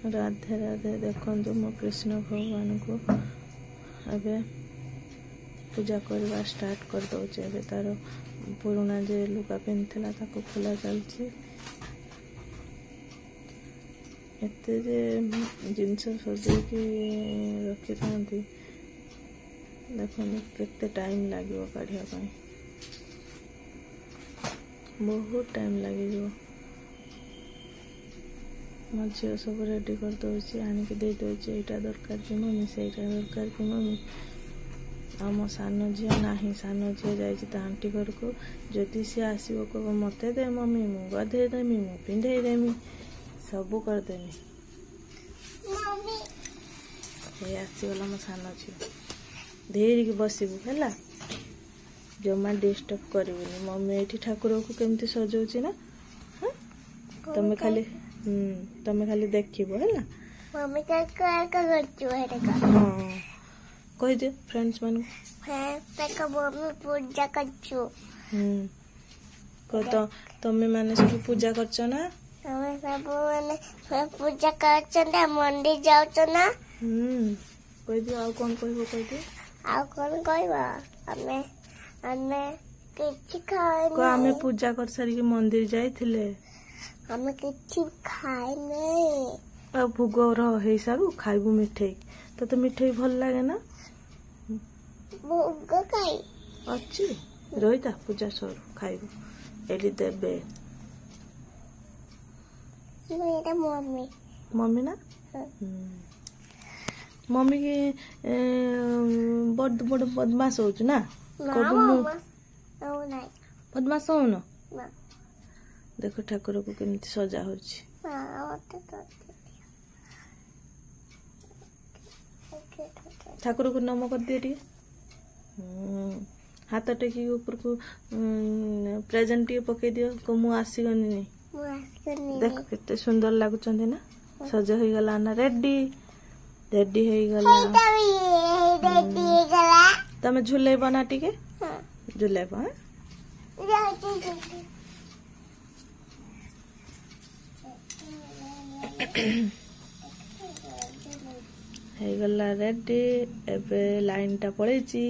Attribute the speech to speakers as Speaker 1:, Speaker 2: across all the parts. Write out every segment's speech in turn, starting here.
Speaker 1: राधे राधे। देखो मो कृष्ण भगवान को अबे पूजा करवा स्टार्ट कर दौचे। एबे तार पुराना जे लुगा पिंधला ताको खोला चलछि। एते जे जिनस सजेकी रखी थांती देखो केते टाइम लागिवो काढिया पाई। बहुत टाइम लगे जो मो झील सब रेडी कर दौची आनिक दे दौची। एटा दरकार कि मम्मी सेटा दरकार कि मम्मी। आम सान झील नाही सान झील जाइए ता आंटी घर को। जदि सी आसो कह मते दे मम्मी मु गधेदेमी मु पिंधेदेमी सब करदेमी। ये आसीगला मो सान झील धीरे की बसबू है जमा डिस्टर्ब करबुनी। मम्मी एठी ठाकुर को केमती सजाउची ना तमे खाली देखिबो हैला।
Speaker 2: मम्मी का करछु हेरेका
Speaker 1: हां कहि दे फ्रेंड्स मन
Speaker 2: हां तका मम्मी पूजा करछु।
Speaker 1: को तो तमे माने सब पूजा करछो ना।
Speaker 2: हमें सब माने सब पूजा करछो ना मंदिर जाउछो ना।
Speaker 1: कहि दे आ कोन कहबो कहि दे
Speaker 2: आ कोन कहबा हमें किछि खाए
Speaker 1: को आमे पूजा कर सारी के मंदिर जाइथिले।
Speaker 2: हमें किछि खाए नै।
Speaker 1: आ भोग रहे सारू खाइबू मिठाई तो मिठाई भल लागे ना।
Speaker 2: भोग खाई
Speaker 1: अच्छी रहीता पूजा सर खाइबू एडी देबे
Speaker 2: मेरा मम्मी
Speaker 1: मम्मी ना। मम्मी की बड़ बड़ बदमाश हो ना बदमाश हो ना। देखो ठाकुर को केमती सजा हो ठाकुर को नम कर दिए हाथ टेकी ऊपर को प्रेजेंट टे पकई दियो को मु आसीगनी नहीं। देखो कितने सुंदर लगुच ना सज हो गला ना रेडी रेडी हो गला। तमे झुलेब ना टिके झुलेब गला रेडी। एबे लाइन टा पड़ेची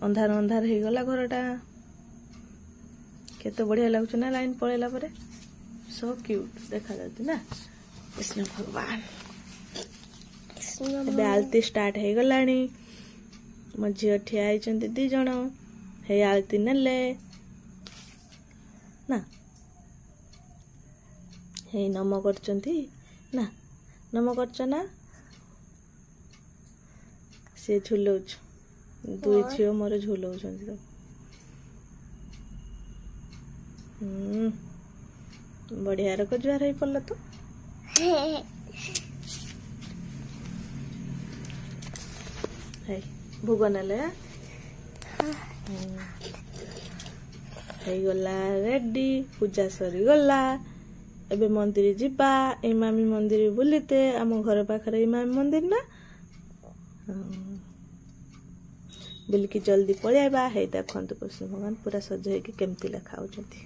Speaker 1: अंधार अंधार हो गला घरटा केते बढ़िया लगुच ना लाइन पड़ेला परे सो क्यूट देखा जाती ना। कृष्ण भगवान एबे आलती स्टार्ट हो गलानी। मो झील ठिया होइचंती दी जण हे आलती नेले ना हे नम करचंती ना नम करच ना से झुलौछ दुई झील मोर झुलौछंती तो बढ़िया रको जुआर हो पड़ल तो भोग नेले गला रेडी पूजा सरी गला। एबे मंदिर जिबा इमामी मंदिर बुलीते आम घर पाखरे इमामी मंदिर ना बुलिकी जल्दी पळेबा। हे देखंतु कृष्ण भगवान पूरा सज होके केमती लेखा होचंती।